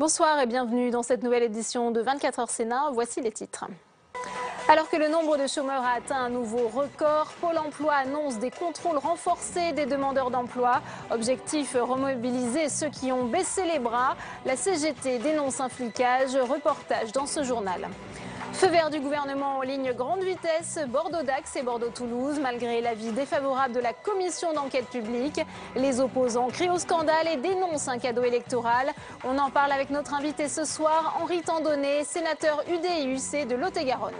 Bonsoir et bienvenue dans cette nouvelle édition de 24 heures Sénat. Voici les titres. Alors que le nombre de chômeurs a atteint un nouveau record, Pôle emploi annonce des contrôles renforcés des demandeurs d'emploi. Objectif, remobiliser ceux qui ont baissé les bras. La CGT dénonce un flicage. Reportage dans ce journal. Feu vert du gouvernement en ligne grande vitesse, Bordeaux-Dax et Bordeaux-Toulouse. Malgré l'avis défavorable de la commission d'enquête publique, les opposants crient au scandale et dénoncent un cadeau électoral. On en parle avec notre invité ce soir, Henri Tandonnet, sénateur UDI-UC de Lot-et-Garonne.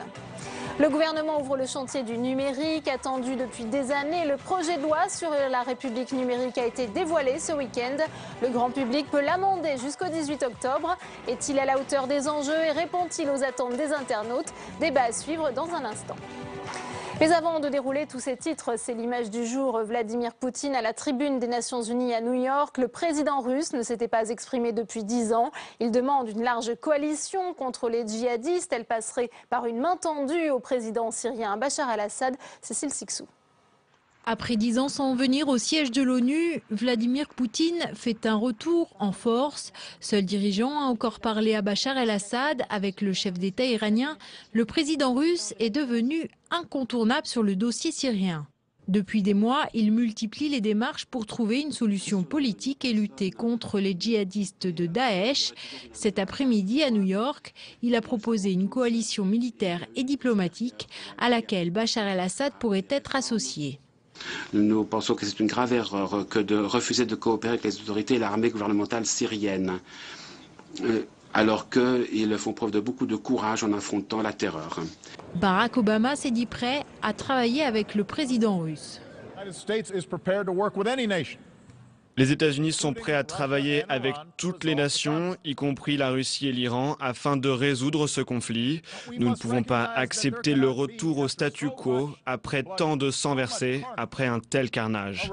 Le gouvernement ouvre le chantier du numérique, attendu depuis des années. Le projet de loi sur la République numérique a été dévoilé ce week-end. Le grand public peut l'amender jusqu'au 18 octobre. Est-il à la hauteur des enjeux et répond-il aux attentes des internautes? Débat à suivre dans un instant. Mais avant de dérouler tous ces titres, c'est l'image du jour. Vladimir Poutine à la tribune des Nations Unies à New York. Le président russe ne s'était pas exprimé depuis 10 ans. Il demande une large coalition contre les djihadistes. Elle passerait par une main tendue au président syrien Bachar el-Assad. Cécile Sixou. Après 10 ans sans venir au siège de l'ONU, Vladimir Poutine fait un retour en force. Seul dirigeant a encore parlé à Bachar el-Assad. Avec le chef d'État iranien, le président russe est devenu incontournable sur le dossier syrien. Depuis des mois, il multiplie les démarches pour trouver une solution politique et lutter contre les djihadistes de Daesh. Cet après-midi à New York, il a proposé une coalition militaire et diplomatique à laquelle Bachar el-Assad pourrait être associé. Nous pensons que c'est une grave erreur que de refuser de coopérer avec les autorités et l'armée gouvernementale syrienne, alors qu'ils font preuve de beaucoup de courage en affrontant la terreur. Barack Obama s'est dit prêt à travailler avec le président russe. Les États-Unis sont prêts à travailler avec toutes les nations, y compris la Russie et l'Iran, afin de résoudre ce conflit. Nous ne pouvons pas accepter le retour au statu quo après tant de sang versé, après un tel carnage.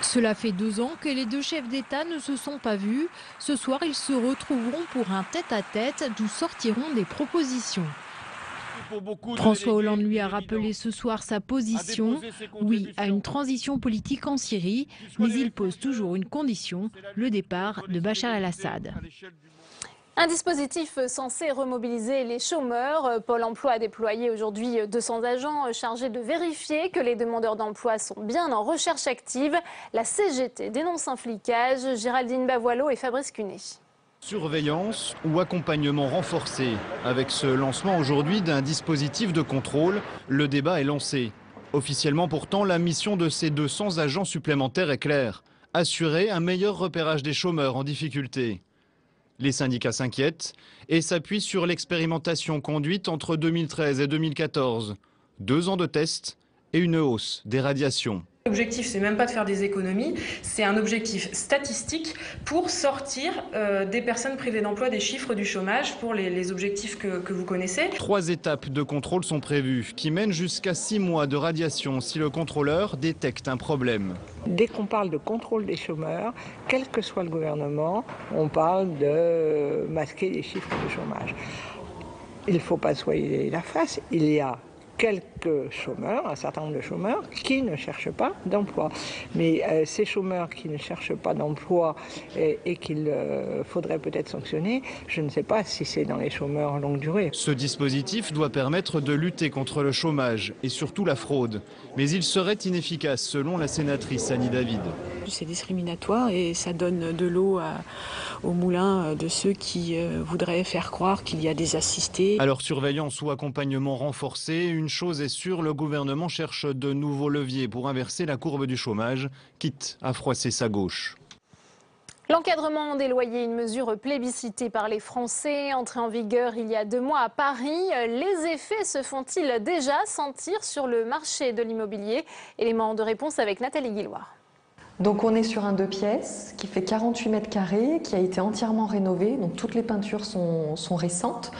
Cela fait 2 ans que les deux chefs d'État ne se sont pas vus. Ce soir, ils se retrouveront pour un tête-à-tête d'où sortiront des propositions. François Hollande lui a rappelé ce soir sa position, oui à une transition politique en Syrie, mais il pose toujours une condition, le départ de Bachar el-Assad. Un dispositif censé remobiliser les chômeurs. Pôle emploi a déployé aujourd'hui 200 agents chargés de vérifier que les demandeurs d'emploi sont bien en recherche active. La CGT dénonce un flicage. Géraldine Bavoilo et Fabrice Cunet. Surveillance ou accompagnement renforcé. Avec ce lancement aujourd'hui d'un dispositif de contrôle, le débat est lancé. Officiellement pourtant, la mission de ces 200 agents supplémentaires est claire. Assurer un meilleur repérage des chômeurs en difficulté. Les syndicats s'inquiètent et s'appuient sur l'expérimentation conduite entre 2013 et 2014. 2 ans de tests et une hausse des radiations. L'objectif, c'est même pas de faire des économies, c'est un objectif statistique pour sortir des personnes privées d'emploi des chiffres du chômage pour les objectifs que vous connaissez. 3 étapes de contrôle sont prévues, qui mènent jusqu'à 6 mois de radiation si le contrôleur détecte un problème. Dès qu'on parle de contrôle des chômeurs, quel que soit le gouvernement, on parle de masquer les chiffres du chômage. Il ne faut pas se voiler la face, il y a quelques chômeurs, un certain nombre de chômeurs qui ne cherchent pas d'emploi. Mais ces chômeurs qui ne cherchent pas d'emploi et qu'il faudrait peut-être sanctionner, je ne sais pas si c'est dans les chômeurs longue durée. Ce dispositif doit permettre de lutter contre le chômage et surtout la fraude. Mais il serait inefficace selon la sénatrice Annie David. C'est discriminatoire et ça donne de l'eau au moulin de ceux qui voudraient faire croire qu'il y a des assistés. Alors surveillance ou accompagnement renforcé, une chose est sûre, le gouvernement cherche de nouveaux leviers pour inverser la courbe du chômage, quitte à froisser sa gauche. L'encadrement des loyers, une mesure plébiscitée par les Français, entrée en vigueur il y a 2 mois à Paris. Les effets se font-ils déjà sentir sur le marché de l'immobilier? Élément de réponse avec Nathalie Guilloire. Donc on est sur un 2 pièces qui fait 48 mètres carrés, qui a été entièrement rénové, donc toutes les peintures sont récentes.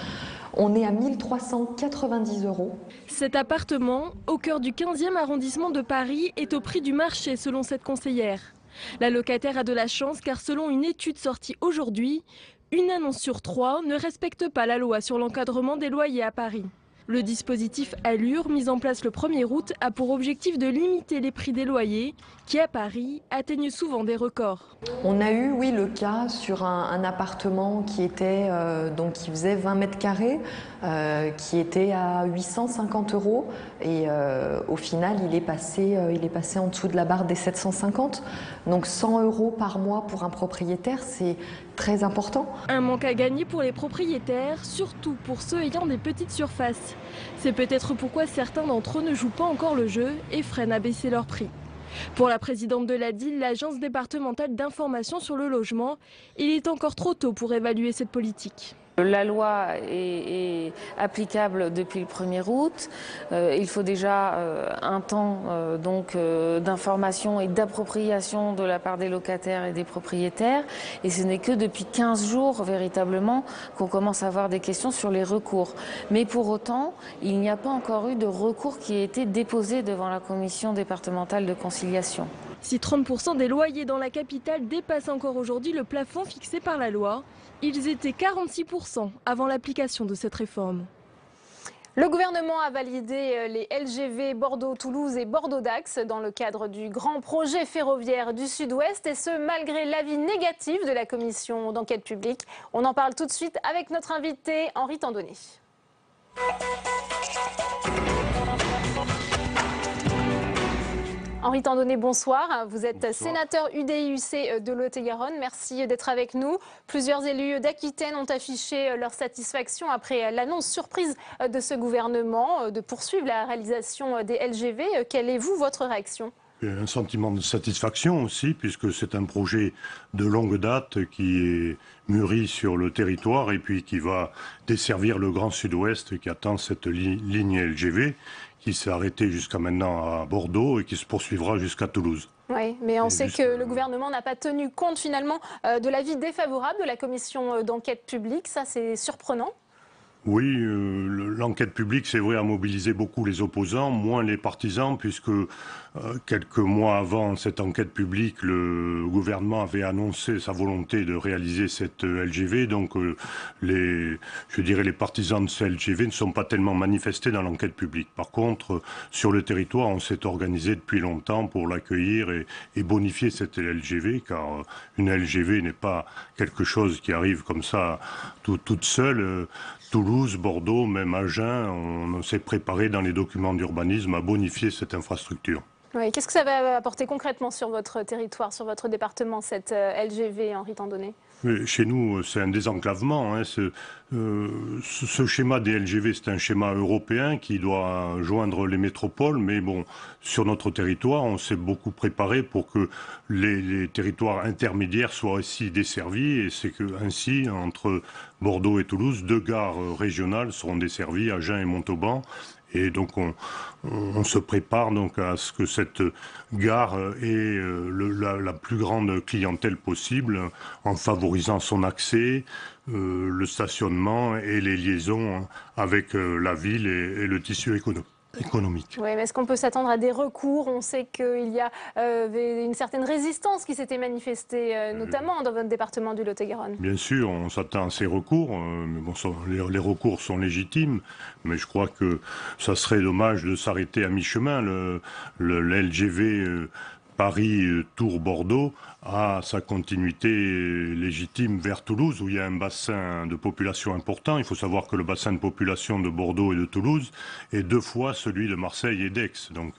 On est à 1 390 €. Cet appartement, au cœur du 15e arrondissement de Paris, est au prix du marché selon cette conseillère. La locataire a de la chance car selon une étude sortie aujourd'hui, 1 annonce sur 3 ne respecte pas la loi sur l'encadrement des loyers à Paris. Le dispositif Allure, mis en place le 1er août, a pour objectif de limiter les prix des loyers qui, à Paris, atteignent souvent des records. On a eu, oui, le cas sur un appartement qui était qui faisait 20 mètres carrés, qui était à 850 € et au final il est passé en dessous de la barre des 750. Donc 100 € par mois pour un propriétaire, c'est très important. Un manque à gagner pour les propriétaires, surtout pour ceux ayant des petites surfaces. C'est peut-être pourquoi certains d'entre eux ne jouent pas encore le jeu et freinent à baisser leur prix. Pour la présidente de l'ADIL, l'agence départementale d'information sur le logement, il est encore trop tôt pour évaluer cette politique. La loi est applicable depuis le 1er août. Il faut déjà un temps d'information et d'appropriation de la part des locataires et des propriétaires. Et ce n'est que depuis 15 jours véritablement qu'on commence à avoir des questions sur les recours. Mais pour autant, il n'y a pas encore eu de recours qui ait été déposé devant la commission départementale de conciliation. Si 30% des loyers dans la capitale dépassent encore aujourd'hui le plafond fixé par la loi, ils étaient 46% avant l'application de cette réforme. Le gouvernement a validé les LGV Bordeaux-Toulouse et Bordeaux-Dax dans le cadre du grand projet ferroviaire du Sud-Ouest, et ce malgré l'avis négatif de la commission d'enquête publique. On en parle tout de suite avec notre invité Henri Tandonnet. Henri Tandonnet, bonsoir. Vous êtes sénateur UDI-UC de Lot-et-Garonne. Merci d'être avec nous. Plusieurs élus d'Aquitaine ont affiché leur satisfaction après l'annonce surprise de ce gouvernement de poursuivre la réalisation des LGV. Quelle est, votre réaction ? Un sentiment de satisfaction aussi, puisque c'est un projet de longue date qui est mûri sur le territoire et puis qui va desservir le Grand Sud-Ouest qui attend cette ligne LGV qui s'est arrêtée jusqu'à maintenant à Bordeaux et qui se poursuivra jusqu'à Toulouse. Oui, mais on sait que le gouvernement n'a pas tenu compte finalement de l'avis défavorable de la commission d'enquête publique. Ça, c'est surprenant. Oui, l'enquête publique, c'est vrai, a mobilisé beaucoup les opposants, moins les partisans, puisque quelques mois avant cette enquête publique, le gouvernement avait annoncé sa volonté de réaliser cette LGV. Donc, les partisans de cette LGV ne sont pas tellement manifestés dans l'enquête publique. Par contre, sur le territoire, on s'est organisé depuis longtemps pour l'accueillir et bonifier cette LGV, car une LGV n'est pas quelque chose qui arrive comme ça toute seule. Toulouse, Bordeaux, même Agen, on s'est préparé dans les documents d'urbanisme à bonifier cette infrastructure. Oui, qu'est-ce que ça va apporter concrètement sur votre territoire, sur votre département, cette LGV, Henri Tandonnet ? Chez nous, c'est un désenclavement. Hein. Ce schéma des LGV, c'est un schéma européen qui doit joindre les métropoles. Mais bon, sur notre territoire, on s'est beaucoup préparé pour que les territoires intermédiaires soient aussi desservis. Et c'est que ainsi, entre Bordeaux et Toulouse, 2 gares régionales seront desservies, Agen et Montauban. Et donc on se prépare donc à ce que cette gare ait la plus grande clientèle possible en favorisant son accès, le stationnement et les liaisons avec la ville et le tissu économique. Oui, mais est-ce qu'on peut s'attendre à des recours ? On sait qu'il y a une certaine résistance qui s'était manifestée, notamment dans votre département du Lot-et-Garonne. Bien sûr, on s'attend à ces recours. Mais bon, les recours sont légitimes, mais je crois que ça serait dommage de s'arrêter à mi-chemin. Le LGV Paris-Tours-Bordeaux a sa continuité légitime vers Toulouse, où il y a un bassin de population important. Il faut savoir que le bassin de population de Bordeaux et de Toulouse est 2 fois celui de Marseille et d'Aix. Donc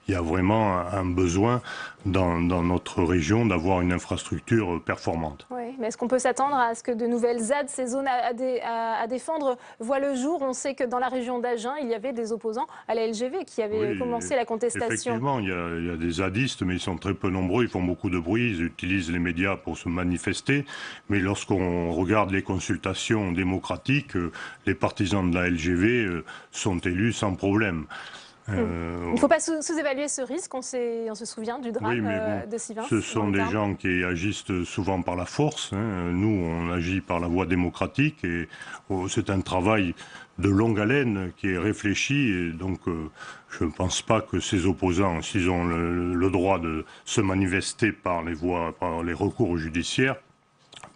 il y a vraiment un besoin dans notre région d'avoir une infrastructure performante. Oui, mais est-ce qu'on peut s'attendre à ce que de nouvelles ZAD, ces zones à défendre, voient le jour ? On sait que dans la région d'Agen, il y avait des opposants à la LGV qui avaient commencé la contestation. Effectivement, il y a des zadistes, mais ils sont très peu nombreux, ils font beaucoup de bruit, ils utilisent les médias pour se manifester. Mais lorsqu'on regarde les consultations démocratiques, les partisans de la LGV sont élus sans problème. Il ne faut pas sous-évaluer ce risque, on se souvient du drame de Sivins. Ce sont des gens qui agissent souvent par la force. Hein. Nous, on agit par la voie démocratique et c'est un travail de longue haleine qui est réfléchi. Et donc, je ne pense pas que ces opposants, s'ils ont le droit de se manifester par les recours judiciaires,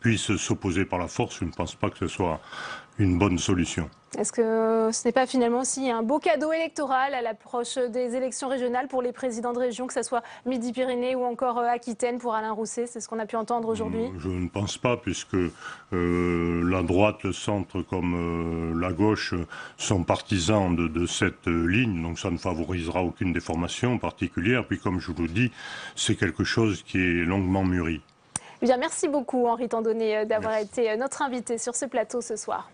puissent s'opposer par la force. Je ne pense pas que ce soit une bonne solution. Est-ce que ce n'est pas finalement aussi un beau cadeau électoral à l'approche des élections régionales pour les présidents de région, que ce soit Midi-Pyrénées ou encore Aquitaine pour Alain Rousset? C'est ce qu'on a pu entendre aujourd'hui. Je ne pense pas, puisque la droite, le centre comme la gauche sont partisans de cette ligne, donc ça ne favorisera aucune déformation particulière. Puis comme je vous le dis, c'est quelque chose qui est longuement mûri. Eh bien, merci beaucoup Henri Tandonnet d'avoir été notre invité sur ce plateau ce soir.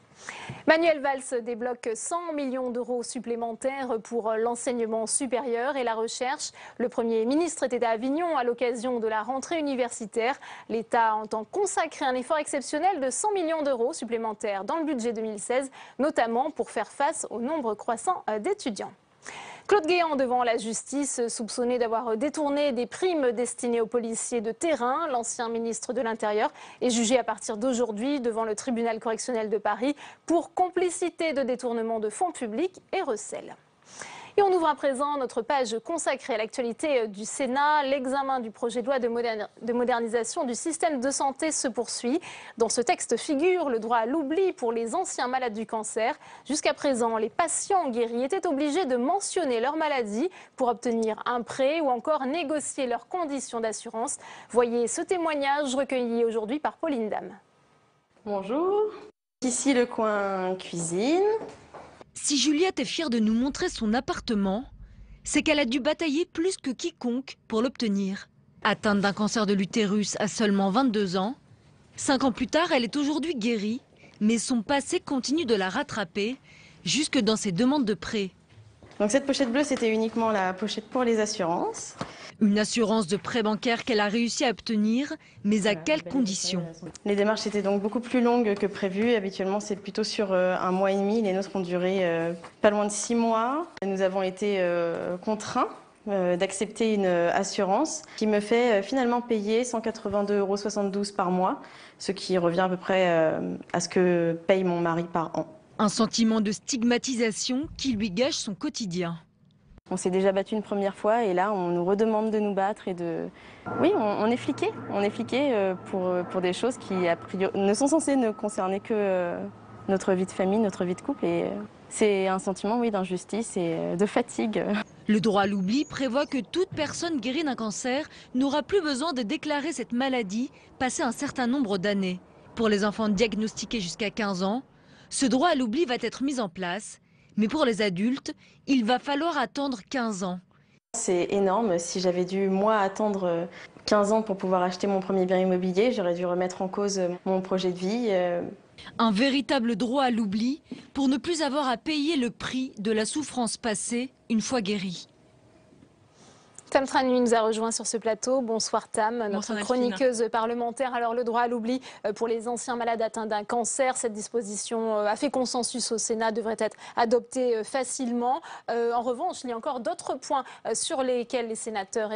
Manuel Valls débloque 100 millions d'euros supplémentaires pour l'enseignement supérieur et la recherche. Le Premier ministre était à Avignon à l'occasion de la rentrée universitaire. L'État entend consacrer un effort exceptionnel de 100 millions d'euros supplémentaires dans le budget 2016, notamment pour faire face au nombre croissant d'étudiants. Claude Guéant devant la justice, soupçonné d'avoir détourné des primes destinées aux policiers de terrain. L'ancien ministre de l'Intérieur est jugé à partir d'aujourd'hui devant le tribunal correctionnel de Paris pour complicité de détournement de fonds publics et recel. Et on ouvre à présent notre page consacrée à l'actualité du Sénat. L'examen du projet de loi de modernisation du système de santé se poursuit. Dans ce texte figure le droit à l'oubli pour les anciens malades du cancer. Jusqu'à présent, les patients guéris étaient obligés de mentionner leur maladie pour obtenir un prêt ou encore négocier leurs conditions d'assurance. Voyez ce témoignage recueilli aujourd'hui par Pauline Dame. Bonjour, ici le coin cuisine. Si Juliette est fière de nous montrer son appartement, c'est qu'elle a dû batailler plus que quiconque pour l'obtenir. Atteinte d'un cancer de l'utérus à seulement 22 ans, 5 ans plus tard, elle est aujourd'hui guérie, mais son passé continue de la rattraper, jusque dans ses demandes de prêt. Donc cette pochette bleue, c'était uniquement la pochette pour les assurances. Une assurance de prêt bancaire qu'elle a réussi à obtenir, mais à quelles conditions? Les démarches étaient donc beaucoup plus longues que prévu. Habituellement, c'est plutôt sur 1 mois et demi. Les nôtres ont duré pas loin de 6 mois. Nous avons été contraints d'accepter une assurance qui me fait finalement payer 182,72 € par mois, ce qui revient à peu près à ce que paye mon mari par an. Un sentiment de stigmatisation qui lui gâche son quotidien. On s'est déjà battu une première fois et là on nous redemande de nous battre et de... Oui, on est fliqué. On est fliqué pour des choses qui a priori ne sont censées ne concerner que notre vie de famille, notre vie de couple. Et c'est un sentiment, oui, d'injustice et de fatigue. Le droit à l'oubli prévoit que toute personne guérie d'un cancer n'aura plus besoin de déclarer cette maladie passé un certain nombre d'années. Pour les enfants diagnostiqués jusqu'à 15 ans, ce droit à l'oubli va être mis en place. Mais pour les adultes, il va falloir attendre 15 ans. C'est énorme. Si j'avais dû, moi, attendre 15 ans pour pouvoir acheter mon premier bien immobilier, j'aurais dû remettre en cause mon projet de vie. Un véritable droit à l'oubli pour ne plus avoir à payer le prix de la souffrance passée une fois guérie. Tam Tranui nous a rejoint sur ce plateau. Bonsoir Tam, notre chroniqueuse parlementaire. Alors le droit à l'oubli pour les anciens malades atteints d'un cancer, cette disposition a fait consensus au Sénat, devrait être adoptée facilement. En revanche, il y a encore d'autres points sur lesquels les sénateurs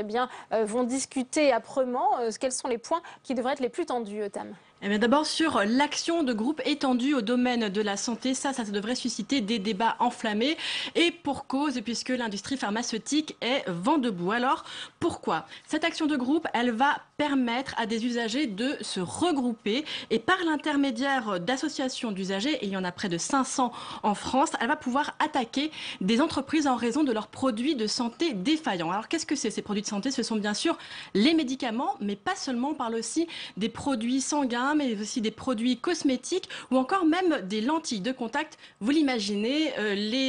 vont discuter âprement. Quels sont les points qui devraient être les plus tendus, Tam ? Eh bien, d'abord sur l'action de groupe étendue au domaine de la santé, ça devrait susciter des débats enflammés et pour cause puisque l'industrie pharmaceutique est vent debout. Alors pourquoi? Cette action de groupe, elle va permettre à des usagers de se regrouper et par l'intermédiaire d'associations d'usagers, et il y en a près de 500 en France, elle va pouvoir attaquer des entreprises en raison de leurs produits de santé défaillants. Alors qu'est-ce que c'est ces produits de santé? Ce sont bien sûr les médicaments, mais pas seulement, on parle aussi des produits sanguins, mais aussi des produits cosmétiques ou encore même des lentilles de contact. Vous l'imaginez,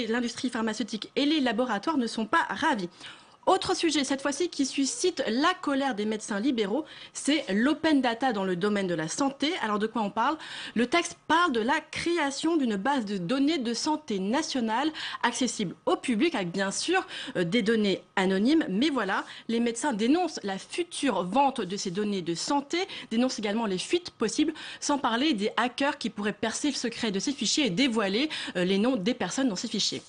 l'industrie pharmaceutique et les laboratoires ne sont pas ravis. Autre sujet, cette fois-ci, qui suscite la colère des médecins libéraux, c'est l'open data dans le domaine de la santé. Alors de quoi on parle? Le texte parle de la création d'une base de données de santé nationale accessible au public, avec bien sûr des données anonymes. Mais voilà, les médecins dénoncent la future vente de ces données de santé, dénoncent également les fuites possibles, sans parler des hackers qui pourraient percer le secret de ces fichiers et dévoiler les noms des personnes dans ces fichiers.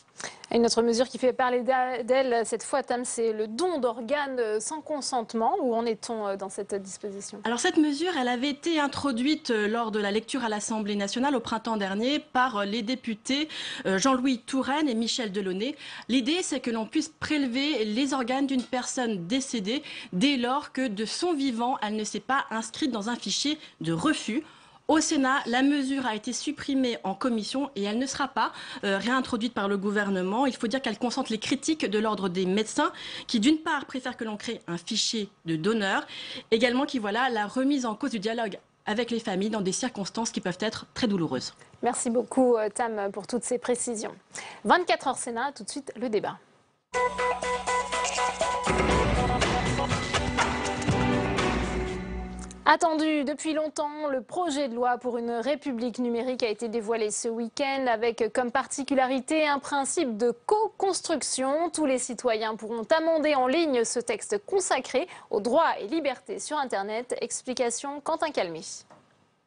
Une autre mesure qui fait parler d'elle cette fois, Tam, c'est le don d'organes sans consentement. Où en est-on dans cette disposition? Alors cette mesure, elle avait été introduite lors de la lecture à l'Assemblée nationale au printemps dernier par les députés Jean-Louis Touraine et Michel Delaunay. L'idée, c'est que l'on puisse prélever les organes d'une personne décédée dès lors que de son vivant, elle ne s'est pas inscrite dans un fichier de refus. Au Sénat, la mesure a été supprimée en commission et elle ne sera pas réintroduite par le gouvernement. Il faut dire qu'elle concentre les critiques de l'ordre des médecins qui, d'une part, préfèrent que l'on crée un fichier de donneurs, également qui voilà la remise en cause du dialogue avec les familles dans des circonstances qui peuvent être très douloureuses. Merci beaucoup Tam pour toutes ces précisions. 24 heures Sénat, tout de suite le débat. Attendu depuis longtemps, le projet de loi pour une république numérique a été dévoilé ce week-end avec comme particularité un principe de co-construction. Tous les citoyens pourront amender en ligne ce texte consacré aux droits et libertés sur Internet. Explication Quentin Calmy.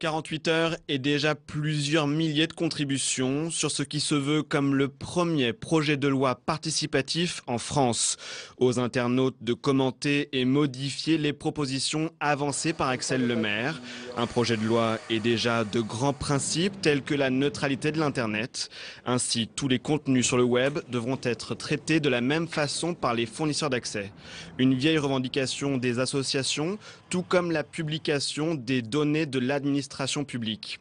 48 heures et déjà plusieurs milliers de contributions sur ce qui se veut comme le premier projet de loi participatif en France. Aux internautes de commenter et modifier les propositions avancées par Axelle Lemaire. Un projet de loi est déjà de grands principes tels que la neutralité de l'Internet. Ainsi, tous les contenus sur le web devront être traités de la même façon par les fournisseurs d'accès. Une vieille revendication des associations, tout comme la publication des données de l'administration publique.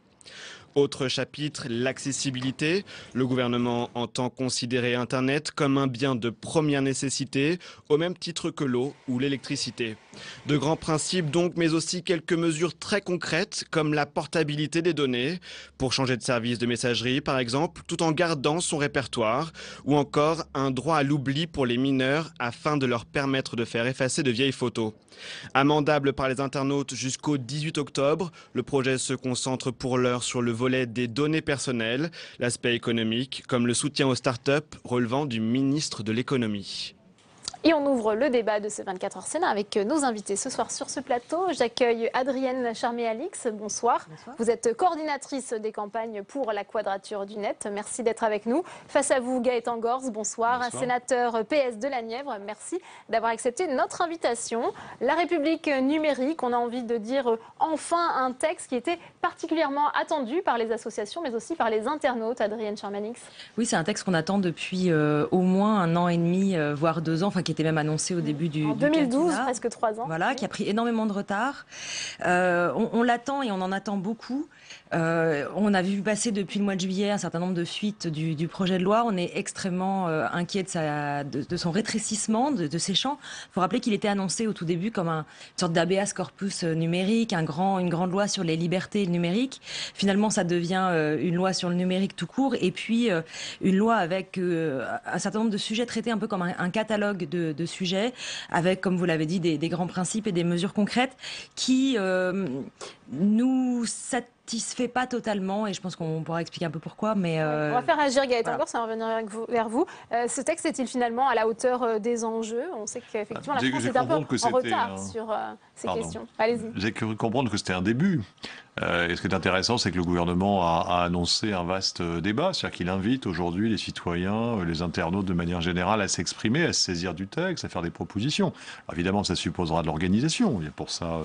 Autre chapitre, l'accessibilité. Le gouvernement entend considérer Internet comme un bien de première nécessité, au même titre que l'eau ou l'électricité. De grands principes donc, mais aussi quelques mesures très concrètes, comme la portabilité des données, pour changer de service de messagerie par exemple, tout en gardant son répertoire, ou encore un droit à l'oubli pour les mineurs afin de leur permettre de faire effacer de vieilles photos. Amendable par les internautes jusqu'au 18 octobre, le projet se concentre pour l'heure sur le volet des données personnelles, l'aspect économique, comme le soutien aux startups relevant du ministre de l'économie. Et on ouvre le débat de ce 24 heures Sénat avec nos invités ce soir sur ce plateau. J'accueille Adrienne Charmé-Alix. Bonsoir. Bonsoir. Vous êtes coordinatrice des campagnes pour la Quadrature du Net. Merci d'être avec nous. Face à vous, Gaëtan Gorz. Bonsoir. Bonsoir. Sénateur PS de la Nièvre. Merci d'avoir accepté notre invitation. La République numérique, on a envie de dire enfin un texte qui était particulièrement attendu par les associations, mais aussi par les internautes. Adrienne Charmé-Alix. Oui, c'est un texte qu'on attend depuis au moins 1 an et demi, voire 2 ans, enfin qui était même annoncé au début du 2012, quinquennat. presque 3 ans. Voilà, qui a pris énormément de retard. On l'attend et on en attend beaucoup. On a vu passer depuis le mois de juillet un certain nombre de fuites du projet de loi. On est extrêmement inquiet de son rétrécissement, de ses champs. Il faut rappeler qu'il était annoncé au tout début comme une sorte d'habeas corpus numérique, une grande loi sur les libertés et le numérique. Finalement, ça devient une loi sur le numérique tout court et puis une loi avec un certain nombre de sujets traités un peu comme un catalogue de sujets, avec, comme vous l'avez dit, des grands principes et des mesures concrètes qui nous satisfait pas totalement, et je pense qu'on pourra expliquer un peu pourquoi. Mais on va faire agir Gaëtan Gorz, ça va revenir vers vous. Ce texte est-il finalement à la hauteur des enjeux? On sait qu'effectivement la France est un peu en retard sur ces questions. Allez-y. J'ai cru comprendre que c'était un début. Et ce qui est intéressant, c'est que le gouvernement a annoncé un vaste débat, c'est-à-dire qu'il invite aujourd'hui les citoyens, les internautes de manière générale à s'exprimer, à se saisir du texte, à faire des propositions. Alors évidemment, ça supposera de l'organisation. Il y a pour ça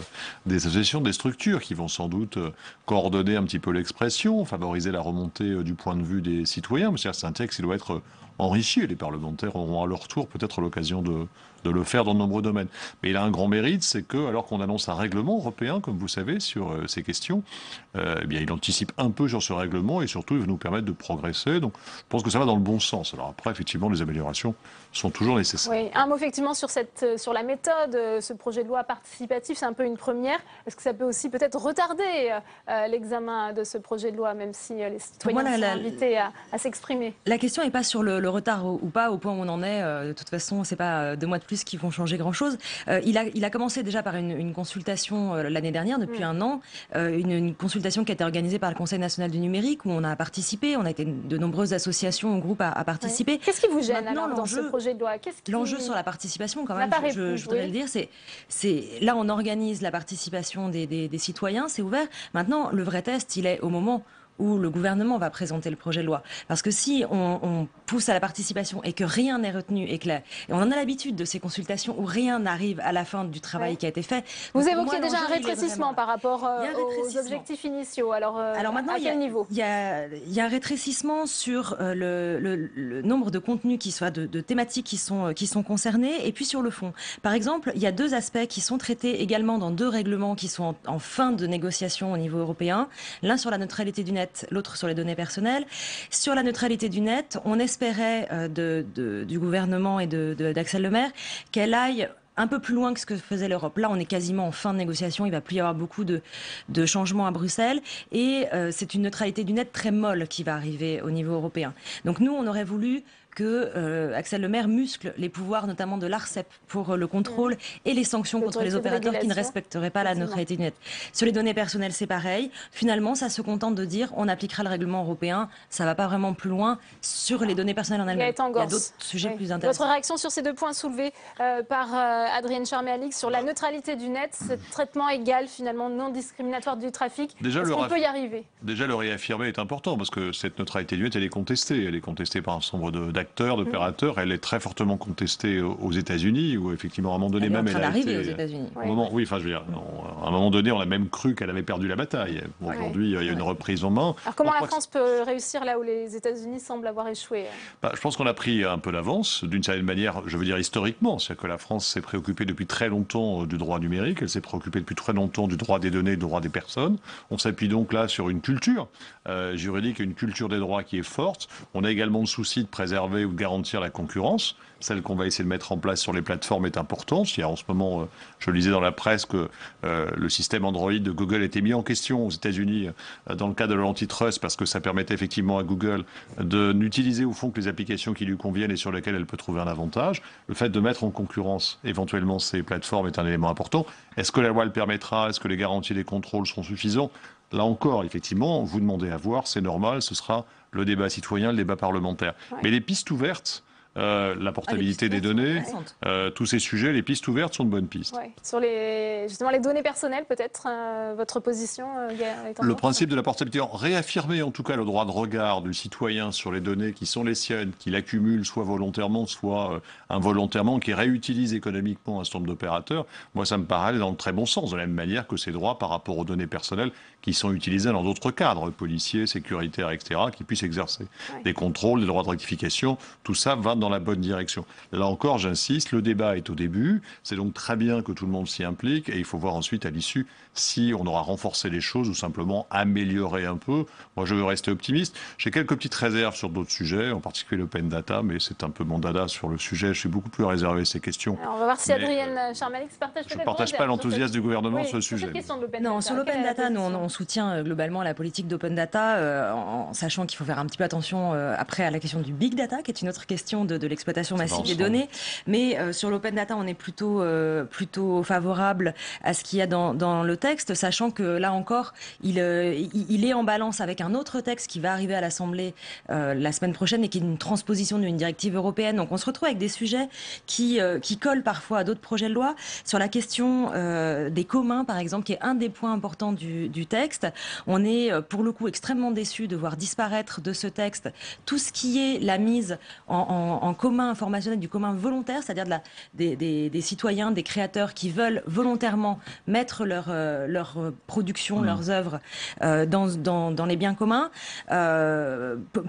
des associations, des structures qui vont sans doute coordonner un petit peu l'expression, favoriser la remontée du point de vue des citoyens. C'est un texte qui doit être enrichi et les parlementaires auront à leur tour peut-être l'occasion de le faire dans de nombreux domaines. Mais il a un grand mérite, c'est que alors qu'on annonce un règlement européen, comme vous savez, sur ces questions, eh bien, il anticipe un peu sur ce règlement et surtout il va nous permettre de progresser. Donc je pense que ça va dans le bon sens. Alors après, effectivement, les améliorations sont toujours nécessaires. Oui, un mot effectivement sur la méthode. Ce projet de loi participatif, c'est un peu une première. Est-ce que ça peut aussi peut-être retarder l'examen de ce projet de loi, même si les citoyens sont invités à s'exprimer? La question n'est pas sur le retard ou pas, au point où on en est. De toute façon, c'est pas 2 mois de plus qui vont changer grand-chose. Il a commencé déjà par une consultation l'année dernière, depuis 1 an, une consultation qui a été organisée par le Conseil national du numérique, où on a participé, on a été de nombreuses associations ou groupes à participer. Oui. Qu'est-ce qui vous gêne alors dans ce projet de loi? L'enjeu sur la participation, quand même, je voudrais le dire, c'est là on organise la participation des citoyens, c'est ouvert. Maintenant, le vrai test, il est au moment où le gouvernement va présenter le projet de loi. Parce que si on pousse à la participation et que rien n'est retenu, et on en a l'habitude de ces consultations où rien n'arrive à la fin du travail qui a été fait. Vous évoquiez déjà un rétrécissement par rapport aux objectifs initiaux. Alors maintenant, à quel niveau? Il y a un rétrécissement sur le nombre de contenus de thématiques qui sont concernés, et puis sur le fond. Par exemple, il y a 2 aspects qui sont traités également dans 2 règlements qui sont en fin de négociation au niveau européen. L'un sur la neutralité du net, l'autre sur les données personnelles. Sur la neutralité du net, on espérait du gouvernement et d'Axel Le Maire qu'elle aille un peu plus loin que ce que faisait l'Europe. Là, on est quasiment en fin de négociation. Il va plus y avoir beaucoup de changements à Bruxelles. Et c'est une neutralité du net très molle qui va arriver au niveau européen. Donc nous, on aurait voulu que Axel Le Maire muscle les pouvoirs notamment de l'ARCEP pour le contrôle et les sanctions contre les opérateurs qui ne respecteraient pas la neutralité du net. Sur les données personnelles, c'est pareil. Finalement, ça se contente de dire on appliquera le règlement européen. Ça ne va pas vraiment plus loin sur les données personnelles en elles-mêmes. Il y a d'autres sujets plus intéressants. Votre réaction sur ces 2 points soulevés par Adrienne Charmé-Alix sur la neutralité du net, ce traitement égal finalement non discriminatoire du trafic. Est-ce qu'on peut y arriver? Déjà, le réaffirmer est important parce que cette neutralité du net, elle est contestée. Elle est contestée par un certain nombre d'acteurs, d'opérateurs. Elle est très fortement contestée aux États-Unis, où effectivement, à un moment donné, même elle a été. Aux États-Unis. Oui, enfin, je veux dire, à un moment donné, on a même cru qu'elle avait perdu la bataille. Bon, aujourd'hui, il y a une reprise en main. Alors, comment la France peut réussir là où les États-Unis semblent avoir échoué? Je pense qu'on a pris un peu d'avance, d'une certaine manière, je veux dire historiquement. C'est-à-dire que la France s'est préoccupée depuis très longtemps du droit numérique. Elle s'est préoccupée depuis très longtemps du droit des données, du droit des personnes. On s'appuie donc là sur une culture juridique et une culture des droits qui est forte. On a également le souci de préserver ou de garantir la concurrence. Celle qu'on va essayer de mettre en place sur les plateformes est importante. Il y a en ce moment, je lisais dans la presse que le système Android de Google a été mis en question aux États-Unis dans le cadre de l'antitrust parce que ça permettait effectivement à Google de n'utiliser au fond que les applications qui lui conviennent et sur lesquelles elle peut trouver un avantage. Le fait de mettre en concurrence éventuellement ces plateformes est un élément important. Est-ce que la loi le permettra? Est-ce que les garanties des contrôles seront suffisants? Là encore, effectivement, vous demandez à voir, c'est normal, ce sera le débat citoyen, le débat parlementaire. Mais les pistes ouvertes, la portabilité des données, tous ces sujets, les pistes ouvertes sont de bonnes pistes. Sur justement les données personnelles, peut-être, votre position Le principe de la portabilité, réaffirmer en tout cas le droit de regard du citoyen sur les données qui sont les siennes, qu'il accumule soit volontairement, soit involontairement, qu'il réutilise économiquement un certain nombre d'opérateurs, moi ça me paraît aller dans le très bon sens, de la même manière que ces droits par rapport aux données personnelles qui sont utilisés dans d'autres cadres, policiers, sécuritaires, etc., qui puissent exercer des contrôles, des droits de rectification, tout ça va dans la bonne direction. Là encore, j'insiste, le débat est au début, c'est donc très bien que tout le monde s'y implique, et il faut voir ensuite à l'issue si on aura renforcé les choses ou simplement amélioré un peu. Moi, je veux rester optimiste. J'ai quelques petites réserves sur d'autres sujets, en particulier l'open data, mais c'est un peu mon dada sur le sujet. Je suis beaucoup plus réservé à ces questions. Alors, on va voir si Adrienne Charmé-Alix partage peut-être. Je ne partage pas l'enthousiasme du gouvernement sur ce sujet. Non, sur l'open data, nous, on soutient globalement la politique d'open data, en sachant qu'il faut faire un petit peu attention après à la question du big data, qui est une autre question de l'exploitation massive des données. Mais sur l'open data, on est plutôt favorable à ce qu'il y a dans le texte, sachant que là encore, il est en balance avec un autre texte qui va arriver à l'Assemblée la semaine prochaine et qui est une transposition d'une directive européenne. Donc on se retrouve avec des sujets qui collent parfois à d'autres projets de loi. Sur la question des communs, par exemple, qui est un des points importants du texte, on est pour le coup extrêmement déçus de voir disparaître de ce texte tout ce qui est la mise en commun informationnel, du commun volontaire, c'est-à-dire des citoyens, des créateurs qui veulent volontairement mettre leur production, leurs œuvres dans les biens communs.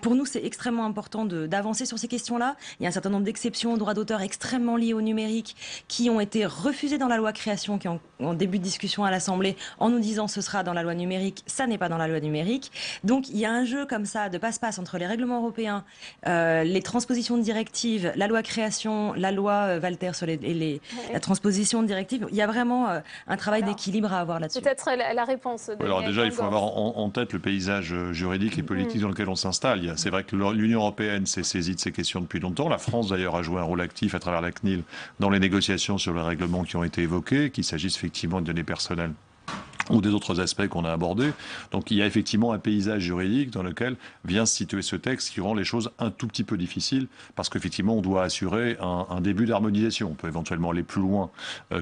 Pour nous, c'est extrêmement important d'avancer sur ces questions-là. Il y a un certain nombre d'exceptions aux droits d'auteur extrêmement liés au numérique qui ont été refusées dans la loi création, qui est en début de discussion à l'Assemblée, en nous disant ce sera dans la loi numérique, ça n'est pas dans la loi numérique. Donc il y a un jeu comme ça de passe-passe entre les règlements européens, les transpositions de directives, la loi création, la loi Walter sur la transposition de directives. Il y a vraiment un travail d'équilibre à avoir là-dessus. Peut-être la réponse. Alors déjà, il faut avoir en tête le paysage juridique et politique dans lequel on s'installe. C'est vrai que l'Union européenne s'est saisie de ces questions depuis longtemps. La France, d'ailleurs, a joué un rôle actif à travers la CNIL dans les négociations sur les règlements qui ont été évoqués, qu'il s'agisse effectivement de données personnelles ou des autres aspects qu'on a abordés. Donc il y a effectivement un paysage juridique dans lequel vient se situer ce texte qui rend les choses un tout petit peu difficiles parce qu'effectivement on doit assurer un début d'harmonisation. On peut éventuellement aller plus loin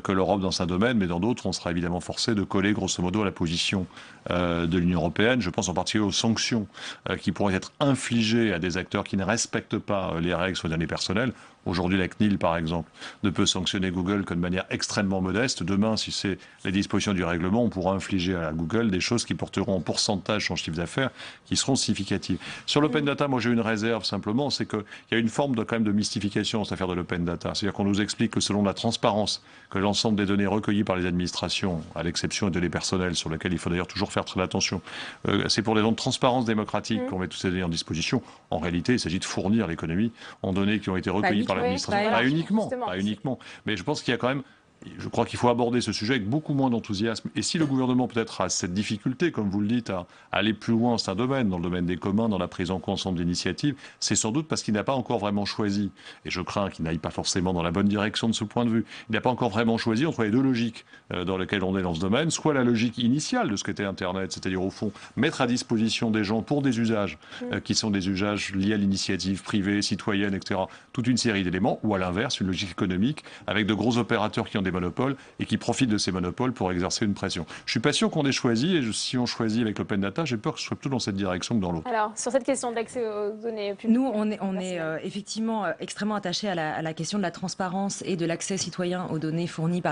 que l'Europe dans un domaine, mais dans d'autres on sera évidemment forcé de coller grosso modo à la position de l'Union européenne. Je pense en particulier aux sanctions qui pourraient être infligées à des acteurs qui ne respectent pas les règles sur les données personnelles. Aujourd'hui, la CNIL, par exemple, ne peut sanctionner Google que de manière extrêmement modeste. Demain, si c'est les dispositions du règlement, on pourra infliger à Google des choses qui porteront en pourcentage son chiffre d'affaires, qui seront significatives. Sur l'open data, moi j'ai une réserve simplement, c'est qu'il y a une forme quand même de mystification dans cette affaire de l'open data. C'est-à-dire qu'on nous explique que selon la transparence, que l'ensemble des données recueillies par les administrations, à l'exception des données personnelles, sur lesquelles il faut d'ailleurs toujours faire très attention, c'est pour des raisons de transparence démocratique qu'on met toutes ces données en disposition. En réalité, il s'agit de fournir l'économie en données qui ont été recueillies par l'administration. Pas uniquement. Mais je pense qu'il y a quand même... Je crois qu'il faut aborder ce sujet avec beaucoup moins d'enthousiasme. Et si le gouvernement peut-être a cette difficulté, comme vous le dites, à aller plus loin dans un domaine, dans le domaine des communs, dans la prise en compte d'initiatives, c'est sans doute parce qu'il n'a pas encore vraiment choisi. Et je crains qu'il n'aille pas forcément dans la bonne direction de ce point de vue. Il n'a pas encore vraiment choisi entre les deux logiques dans lesquelles on est dans ce domaine, soit la logique initiale de ce qu'était Internet, c'est-à-dire au fond mettre à disposition des gens pour des usages qui sont des usages liés à l'initiative privée, citoyenne, etc. Toute une série d'éléments, ou à l'inverse, une logique économique avec de gros opérateurs qui ont des monopoles et qui profitent de ces monopoles pour exercer une pression. Je suis pas sûr qu'on ait choisi, et si on choisit avec l'open data, j'ai peur que ce soit plutôt dans cette direction que dans l'autre. Alors, sur cette question de l'accès aux données publiques... Nous, on est effectivement extrêmement attachés à la question de la transparence et de l'accès citoyen aux données fournies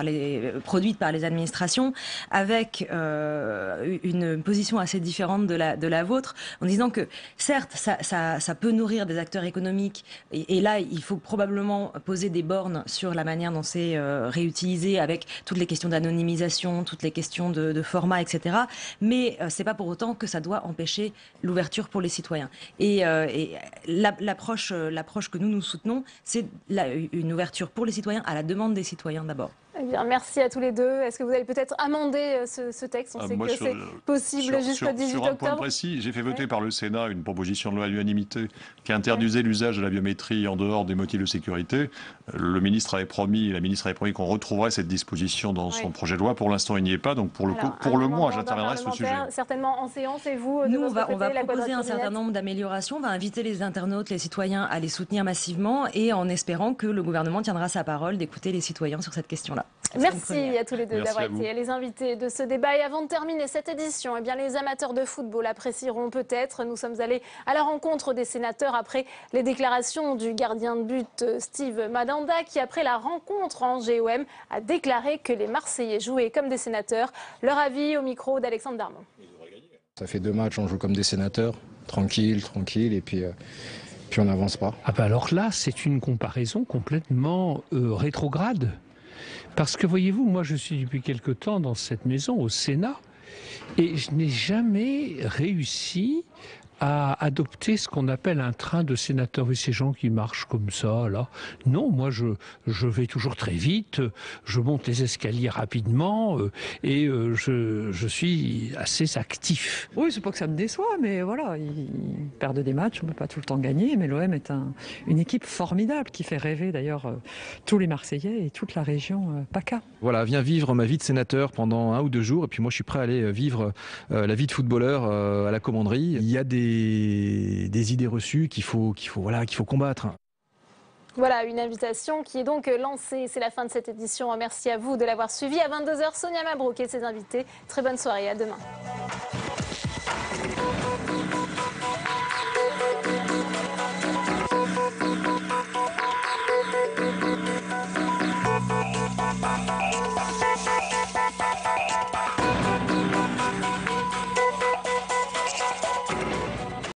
produites par les administrations, avec une position assez différente de la vôtre, en disant que, certes, ça peut nourrir des acteurs économiques, et là, il faut probablement poser des bornes sur la manière dont c'est réutilisé, avec toutes les questions d'anonymisation, toutes les questions de format, etc. Mais c'est pas pour autant que ça doit empêcher l'ouverture pour les citoyens. Et l'approche que nous soutenons, c'est une ouverture pour les citoyens à la demande des citoyens d'abord. Eh bien, merci à tous les deux. Est-ce que vous allez peut-être amender ce texte? On sait que c'est possible jusqu'au 18 octobre. Sur un point précis, j'ai fait voter par le Sénat une proposition de loi à l'unanimité qui interdisait l'usage de la biométrie en dehors des motifs de sécurité. Le ministre avait promis, la ministre avait promis qu'on retrouverait cette disposition dans son projet de loi. Pour l'instant, il n'y est pas. Donc pour le moins, j'interviendrai sur ce sujet. Certainement en séance. Et vous, nous, on va proposer un certain nombre d'améliorations. On va inviter les internautes, les citoyens à les soutenir massivement et en espérant que le gouvernement tiendra sa parole d'écouter les citoyens sur cette question-là. Merci à tous les deux d'avoir été les invités de ce débat. Et avant de terminer cette édition, eh bien, les amateurs de football apprécieront peut-être. Nous sommes allés à la rencontre des sénateurs après les déclarations du gardien de but Steve Mandanda qui, après la rencontre en GOM, a déclaré que les Marseillais jouaient comme des sénateurs. Leur avis au micro d'Alexandre Darmon. Ça fait 2 matchs, on joue comme des sénateurs, tranquille, et puis on n'avance pas. Ah bah alors là, c'est une comparaison complètement rétrograde. Parce que voyez-vous, moi je suis depuis quelque temps dans cette maison, au Sénat, et je n'ai jamais réussi à adopter ce qu'on appelle un train de sénateurs. Et ces gens qui marchent comme ça, là. Non, moi je vais toujours très vite, je monte les escaliers rapidement et je suis assez actif. Oui, c'est pas que ça me déçoit, mais voilà, ils perdent des matchs, on ne peut pas tout le temps gagner, mais l'OM est une équipe formidable qui fait rêver d'ailleurs tous les Marseillais et toute la région PACA. Voilà, viens vivre ma vie de sénateur pendant 1 ou 2 jours, et puis moi je suis prêt à aller vivre la vie de footballeur à la commanderie. Il y a des idées reçues qu'il faut combattre. Voilà, une invitation qui est donc lancée. C'est la fin de cette édition. Merci à vous de l'avoir suivi. À 22h, Sonia Mabrouk et ses invités. Très bonne soirée, à demain.